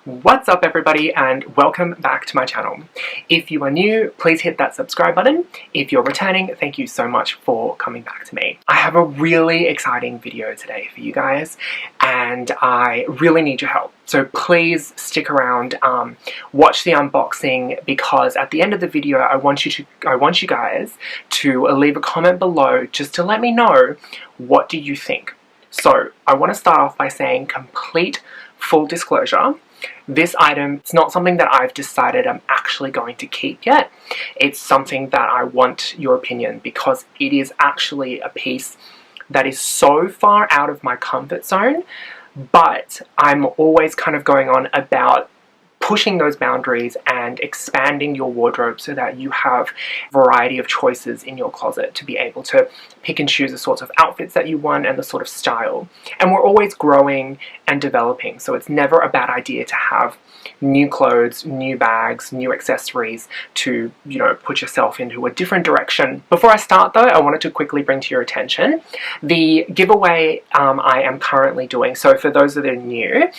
What's up everybody and welcome back to my channel. If you are new, please hit that subscribe button. If you're returning, thank you so much for coming back to me. I have a really exciting video today for you guys and I really need your help. So please stick around, watch the unboxing, because at the end of the video I want you guys to leave a comment below just to let me know what do you think. So I want to start off by saying complete full disclosure. This item, it's not something that I've decided I'm actually going to keep yet. It's something that I want your opinion, because it is actually a piece that is so far out of my comfort zone, but I'm always kind of going on about pushing those boundaries and expanding your wardrobe so that you have a variety of choices in your closet to be able to pick and choose the sorts of outfits that you want and the sort of style. And we're always growing and developing, so it's never a bad idea to have new clothes, new bags, new accessories to, you know, put yourself into a different direction. Before I start though, I wanted to quickly bring to your attention the giveaway I am currently doing. So for those that are new,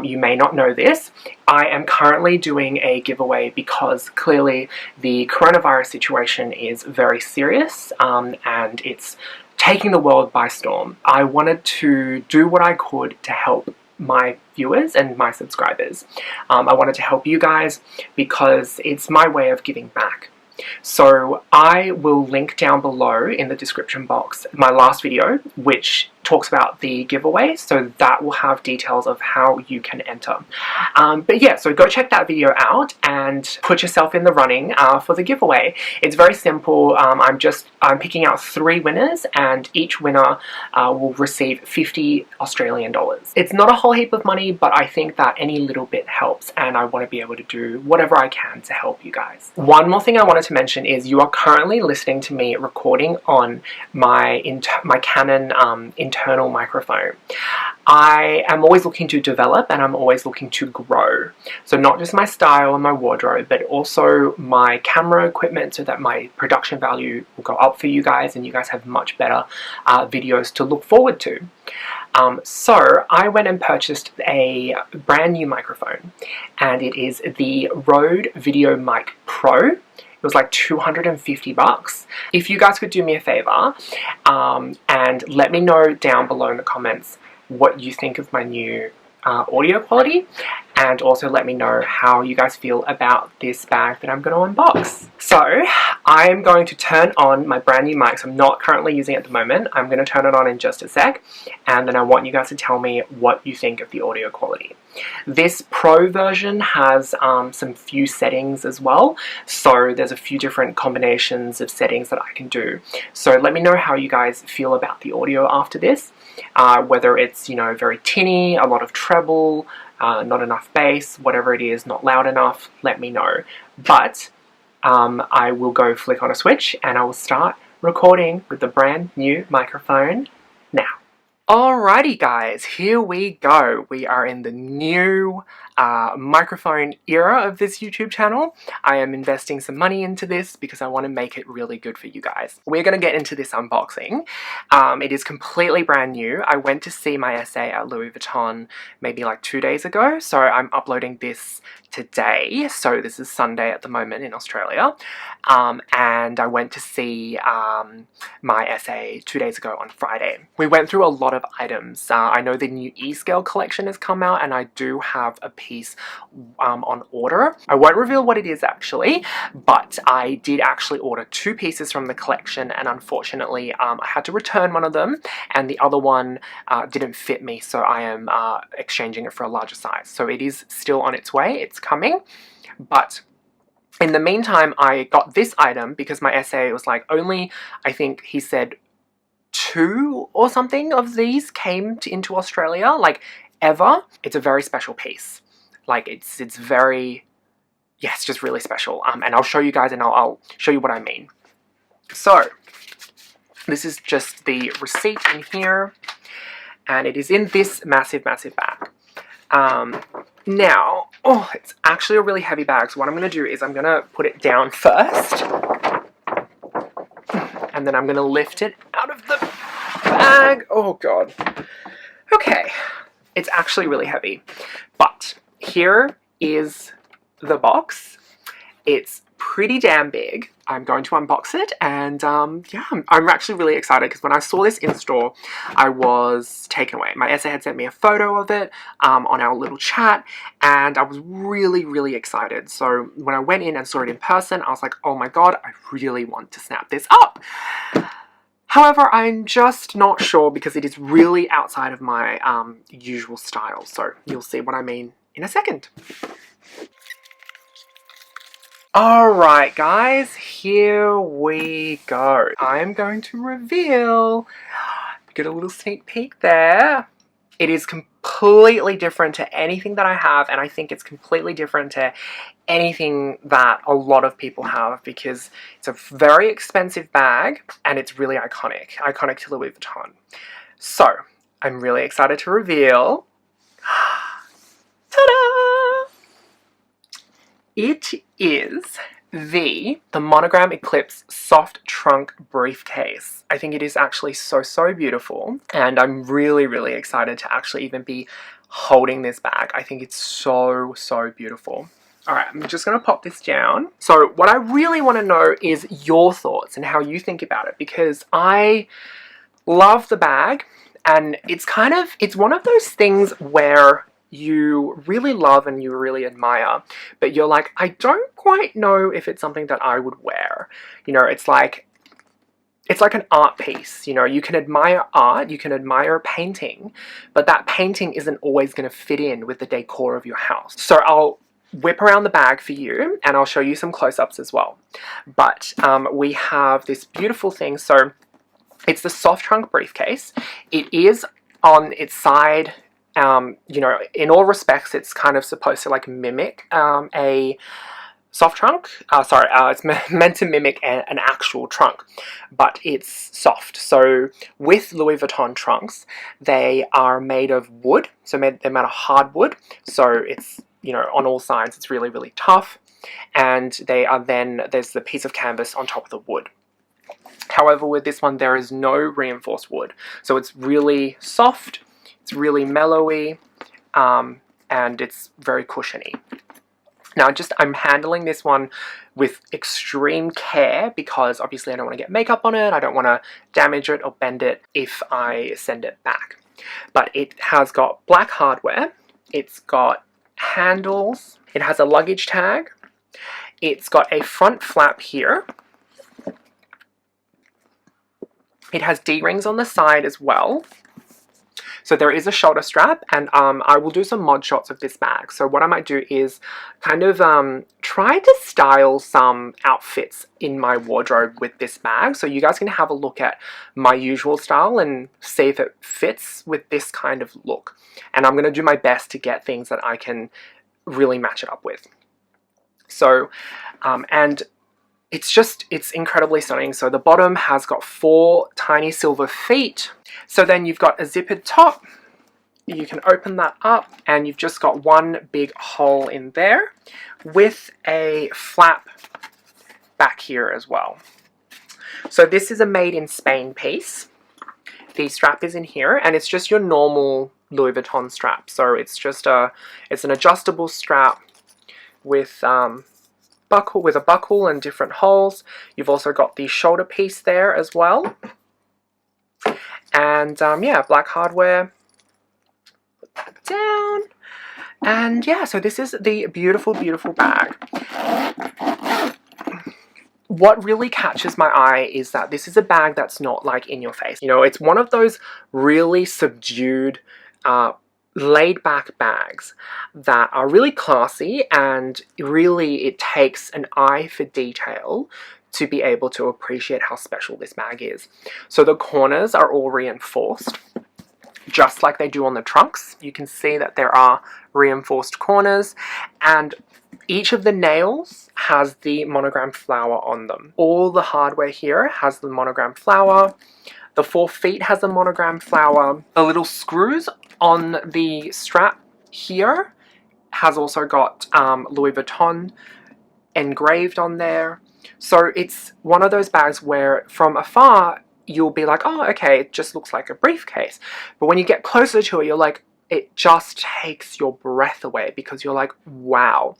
you may not know this, I am currently doing a giveaway because clearly the coronavirus situation is very serious and it's taking the world by storm. I wanted to do what I could to help my viewers and my subscribers. I wanted to help you guys because it's my way of giving back. So I will link down below in the description box my last video which talks about the giveaway, so that will have details of how you can enter. But yeah, so go check that video out and put yourself in the running for the giveaway. It's very simple. I'm picking out 3 winners and each winner will receive 50 Australian dollars. It's not a whole heap of money, but I think that any little bit helps and I want to be able to do whatever I can to help you guys. One more thing I wanted to mention is you are currently listening to me recording on my Canon internal microphone. I am always looking to develop and I'm always looking to grow. So not just my style and my wardrobe, but also my camera equipment so that my production value will go up for you guys and you guys have much better videos to look forward to. So I went and purchased a brand new microphone and it is the Rode Video Mic Pro. It was like 250 bucks. If you guys could do me a favor and let me know down below in the comments what you think of my new audio quality, and also let me know how you guys feel about this bag that I'm going to unbox. So I am going to turn on my brand new mic. So I'm not currently using it at the moment. I'm going to turn it on in just a sec and then I want you guys to tell me what you think of the audio quality. This Pro version has some few settings as well, so there's a few different combinations of settings that I can do. So let me know how you guys feel about the audio after this, whether it's, you know, very tinny, a lot of treble, not enough bass, whatever it is, not loud enough, let me know. But I will go flick on a switch and I will start recording with the brand new microphone now. Alrighty guys, here we go. We are in the new microphone era of this YouTube channel. I am investing some money into this because I want to make it really good for you guys. We're going to get into this unboxing. It is completely brand new. I went to see my essay at Louis Vuitton maybe like 2 days ago, so I'm uploading this today. So this is Sunday at the moment in Australia. And I went to see my essay 2 days ago on Friday. We went through a lot of items. I know the new E-Scale collection has come out and I do have a piece on order. I won't reveal what it is actually, but I did actually order 2 pieces from the collection and unfortunately I had to return one of them and the other one didn't fit me, so I am exchanging it for a larger size. So it is still on its way, it's coming, but in the meantime I got this item because my essay was like only, I think he said 2 or something of these came into Australia, like ever. It's a very special piece. Like it's very, yeah, it's just really special. And I'll show you guys and I'll show you what I mean. So this is just the receipt in here and it is in this massive bag. Now, oh, it's actually a really heavy bag, so what I'm going to do is I'm going to put it down first and then I'm going to lift it out of the bag. Oh god. Okay, it's actually really heavy, but here is the box. It's pretty damn big. I'm going to unbox it, and yeah, I'm actually really excited because when I saw this in store, I was taken away. My essay had sent me a photo of it on our little chat, and I was really excited. So when I went in and saw it in person, I was like, oh my god, I really want to snap this up. However, I'm just not sure because it is really outside of my usual style, so you'll see what I mean in a second. Alright guys, here we go. I'm going to reveal, get a little sneak peek there. It is completely different to anything that I have, and I think it's completely different to anything that a lot of people have because it's a very expensive bag and it's really iconic to Louis Vuitton. So, I'm really excited to reveal. Ta-da! It is the Monogram Eclipse Soft Trunk Briefcase. I think it is actually so beautiful, and I'm really excited to actually even be holding this bag. I think it's so beautiful. Alright, I'm just going to pop this down. So what I really want to know is your thoughts and how you think about it, because I love the bag, and it's one of those things where you really love and you really admire, but you're like, I don't quite know if it's something that I would wear. You know, it's like an art piece. You know, you can admire art, you can admire a painting, but that painting isn't always going to fit in with the decor of your house. So I'll whip around the bag for you and I'll show you some close-ups as well. But we have this beautiful thing. So it's the soft trunk briefcase. It is on its side. You know, in all respects, it's kind of supposed to like mimic a soft trunk. It's meant to mimic an actual trunk, but it's soft. So with Louis Vuitton trunks, they are made of wood. So they're made of hardwood. So it's, you know, on all sides, it's really tough. And there's the piece of canvas on top of the wood. However, with this one, there is no reinforced wood. So it's really soft. It's really mellowy, and it's very cushiony. Now, I'm handling this one with extreme care because obviously I don't want to get makeup on it. I don't want to damage it or bend it if I send it back. But it has got black hardware. It's got handles. It has a luggage tag. It's got a front flap here. It has D-rings on the side as well. So there is a shoulder strap, and I will do some mod shots of this bag. So what I might do is kind of try to style some outfits in my wardrobe with this bag. So you guys can have a look at my usual style and see if it fits with this kind of look. And I'm going to do my best to get things that I can really match it up with. So, and it's incredibly stunning. So the bottom has got 4 tiny silver feet. So then you've got a zippered top. You can open that up and you've just got one big hole in there with a flap back here as well. So this is a made in Spain piece. The strap is in here and it's just your normal Louis Vuitton strap. So it's an adjustable strap with a buckle and different holes. You've also got the shoulder piece there as well. And yeah, black hardware. Put that down. And yeah, so this is the beautiful bag. What really catches my eye is that this is a bag that's not like in your face. You know, it's one of those really subdued, laid back bags that are really classy, and really it takes an eye for detail to be able to appreciate how special this bag is. So the corners are all reinforced, just like they do on the trunks. You can see that there are reinforced corners, and each of the nails has the monogram flower on them. All the hardware here has the monogram flower. The 4 feet has a monogram flower. The little screws on the strap here has also got Louis Vuitton engraved on there. So it's one of those bags where from afar you'll be like, oh, okay, it just looks like a briefcase. But when you get closer to it, you're like, it just takes your breath away, because you're like, wow,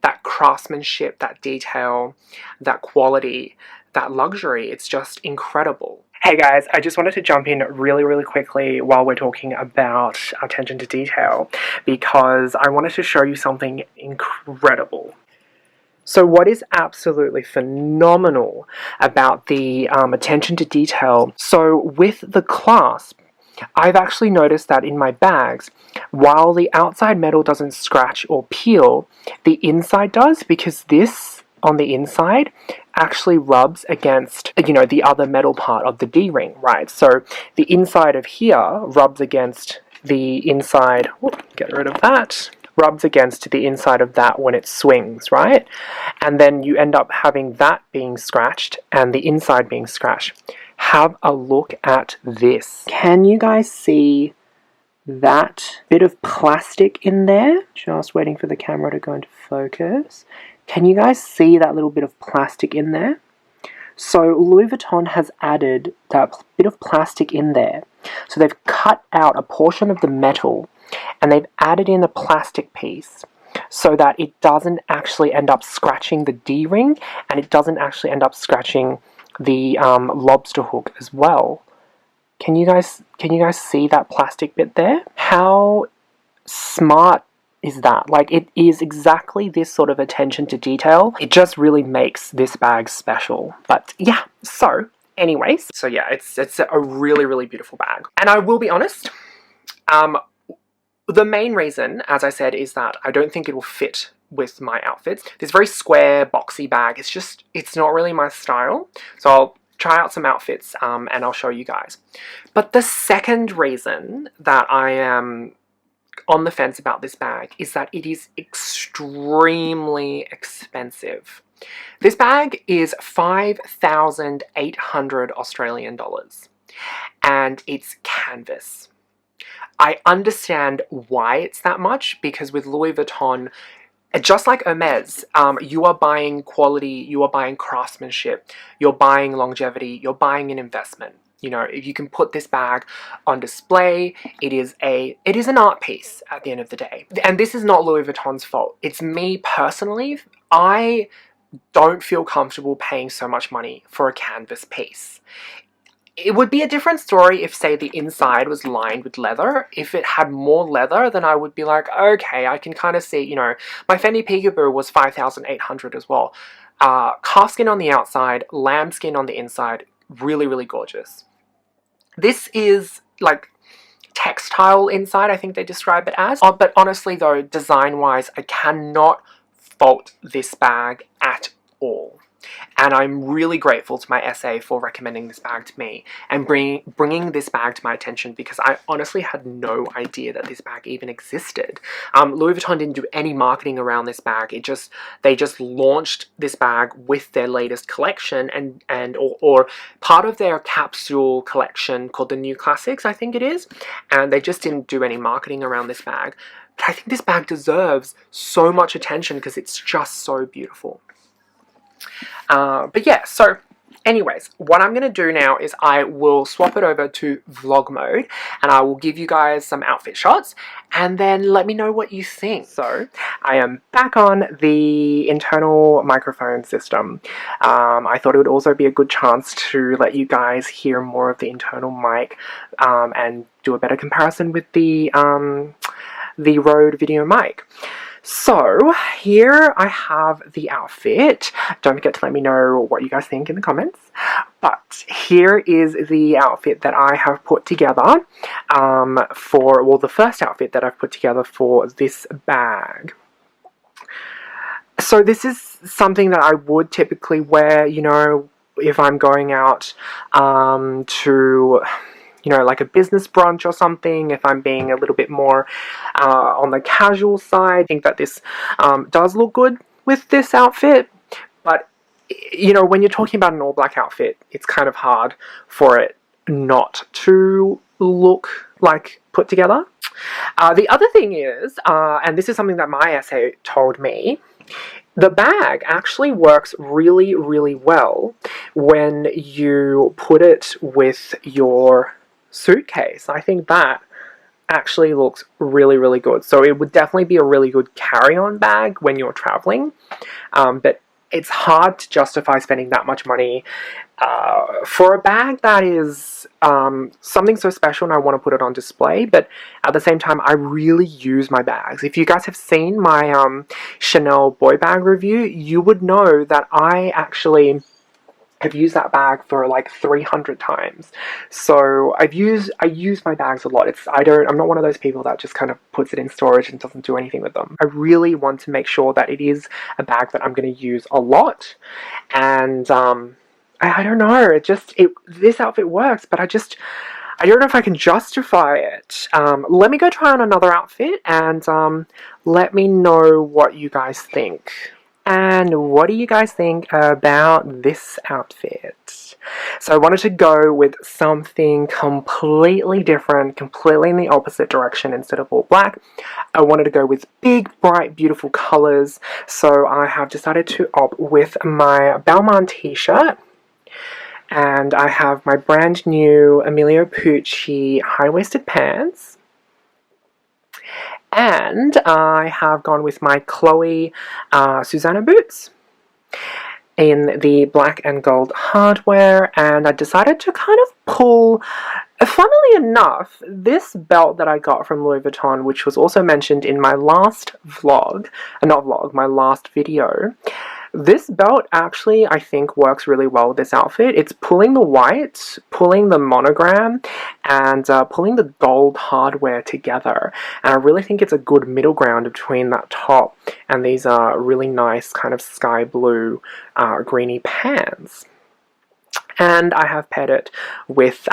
that craftsmanship, that detail, that quality, that luxury, it's just incredible. Hey guys, I just wanted to jump in really quickly while we're talking about attention to detail, because I wanted to show you something incredible. So what is absolutely phenomenal about the attention to detail, so with the clasp, I've actually noticed that in my bags, while the outside metal doesn't scratch or peel, the inside does, because this on the inside actually rubs against, you know, the other metal part of the D-ring, right? So the inside of here rubs against the inside, get rid of that, rubs against the inside of that when it swings, right? And then you end up having that being scratched and the inside being scratched. Have a look at this. Can you guys see that bit of plastic in there? Just waiting for the camera to go into focus. Can you guys see that little bit of plastic in there? So Louis Vuitton has added that bit of plastic in there. So they've cut out a portion of the metal and they've added in a plastic piece so that it doesn't actually end up scratching the D-ring, and it doesn't actually end up scratching the lobster hook as well. Can you guys see that plastic bit there? How smart is that? Like, it is exactly this sort of attention to detail. It just really makes this bag special. But yeah, so anyways, so yeah, it's a really beautiful bag. And I will be honest, the main reason, as I said, is that I don't think it will fit with my outfits. This very square, boxy bag, it's not really my style. So I'll try out some outfits and I'll show you guys. But the second reason that I am on the fence about this bag is that it is extremely expensive. This bag is 5,800 Australian dollars and it's canvas. I understand why it's that much, because with Louis Vuitton, just like Hermes, you are buying quality, you are buying craftsmanship, you're buying longevity, you're buying an investment. You know, if you can put this bag on display, it is an art piece at the end of the day. And this is not Louis Vuitton's fault. It's me personally. I don't feel comfortable paying so much money for a canvas piece. It would be a different story if, say, the inside was lined with leather. If it had more leather, then I would be like, okay, I can kind of see, you know, my Fendi Peekaboo was 5,800 as well. Calfskin on the outside, lambskin on the inside, really gorgeous. This is like textile inside, I think they describe it as. But honestly though, design-wise, I cannot fault this bag at all. And I'm really grateful to my SA for recommending this bag to me and bringing this bag to my attention, because I honestly had no idea that this bag even existed. Louis Vuitton didn't do any marketing around this bag. They just launched this bag with their latest collection or part of their capsule collection called the New Classics, I think it is. And they just didn't do any marketing around this bag. But I think this bag deserves so much attention because it's just so beautiful. But yeah, so anyways, what I'm going to do now is I will swap it over to vlog mode and I will give you guys some outfit shots and then let me know what you think. So I am back on the internal microphone system. I thought it would also be a good chance to let you guys hear more of the internal mic and do a better comparison with the Rode video mic. So here I have the outfit. Don't forget to let me know what you guys think in the comments. But here is the outfit that I have put together the first outfit that I've put together for this bag. So this is something that I would typically wear, you know, if I'm going out to, you know, like a business brunch or something, if I'm being a little bit more on the casual side. I think that this does look good with this outfit, but, you know, when you're talking about an all-black outfit, it's kind of hard for it not to look like put together. The other thing is, and this is something that my essay told me, the bag actually works really well when you put it with your suitcase. I think that actually looks really, really good. So it would definitely be a really good carry-on bag when you're traveling. But it's hard to justify spending that much money for a bag that is something so special, and I want to put it on display, but at the same time I really use my bags. If you guys have seen my Chanel boy bag review, you would know that I actually have used that bag for like 300 times. So I use my bags a lot. I'm not one of those people that just kind of puts it in storage and doesn't do anything with them. I really want to make sure that it is a bag that I'm going to use a lot. And I don't know, this outfit works, but I don't know if I can justify it. Let me go try on another outfit, and let me know what you guys think. And what do you guys think about this outfit? So I wanted to go with something completely different, completely in the opposite direction instead of all black. I wanted to go with big, bright, beautiful colors. So I have decided to opt with my Balmain t-shirt. And I have my brand new Emilio Pucci high-waisted pants. And I have gone with my Chloe Susanna boots in the black and gold hardware, and I decided to kind of pull, funnily enough, this belt that I got from Louis Vuitton, which was also mentioned in my last my last video. This belt actually, I think, works really well with this outfit. It's pulling the white, pulling the monogram, and pulling the gold hardware together. And I really think it's a good middle ground between that top and these really nice kind of sky blue greeny pants. And I have paired it with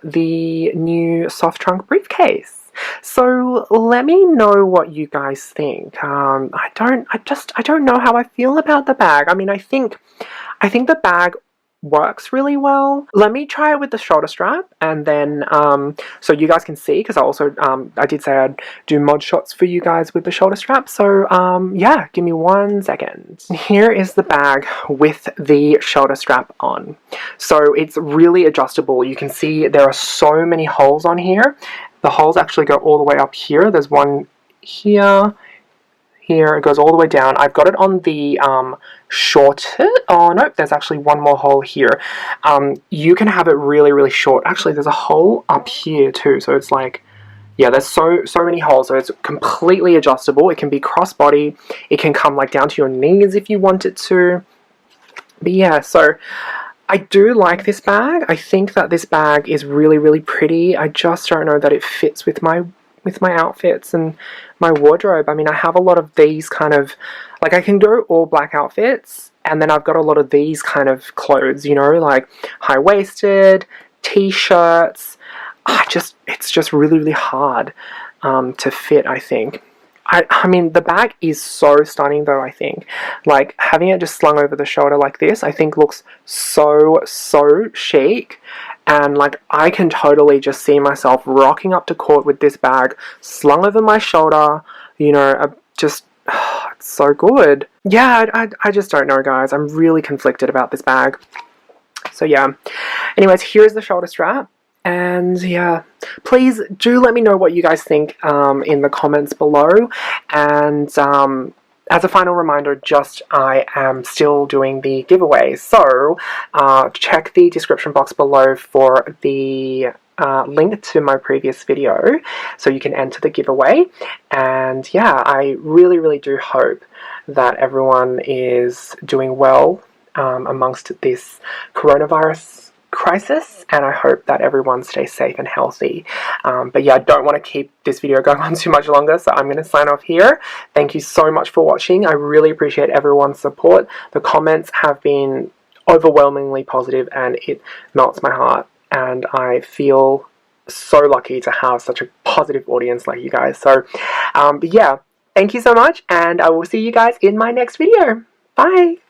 the new soft trunk briefcase. So let me know what you guys think. I don't know how I feel about the bag. I mean, I think the bag works really well. Let me try it with the shoulder strap, and then so you guys can see, because I did say I'd do mod shots for you guys with the shoulder strap. So yeah, give me 1 second. Here is the bag with the shoulder strap on. So it's really adjustable. You can see there are so many holes on here. The holes actually go all the way up here. There's one here, it goes all the way down. I've got it on the shorter, oh no, there's actually one more hole here. You can have it really, really short. Actually, there's a hole up here too, so it's like, yeah, there's so many holes, so it's completely adjustable. It can be crossbody, it can come like down to your knees if you want it to. But yeah, so I do like this bag. I think that this bag is really, really pretty. I just don't know that it fits with my outfits and my wardrobe. I mean, I have a lot of these kind of, like, I can do all black outfits, and then I've got a lot of these kind of clothes, you know, like high-waisted, t-shirts. It's just really, really hard to fit, I think. I mean, the bag is so stunning though, I think. Like, having it just slung over the shoulder like this, I think looks so chic. And, like, I can totally just see myself rocking up to court with this bag slung over my shoulder, you know, it's so good. Yeah, I just don't know, guys. I'm really conflicted about this bag. So, yeah. Anyways, here's the shoulder strap. And yeah, please do let me know what you guys think in the comments below. And as a final reminder, I am still doing the giveaway. So check the description box below for the link to my previous video so you can enter the giveaway. And yeah, I really, really do hope that everyone is doing well amongst this coronavirus crisis, and I hope that everyone stays safe and healthy. But yeah, I don't want to keep this video going on too much longer, so I'm going to sign off here. Thank you so much for watching. I really appreciate everyone's support. The comments have been overwhelmingly positive, and it melts my heart, and I feel so lucky to have such a positive audience like you guys. So but yeah, thank you so much, and I will see you guys in my next video. Bye!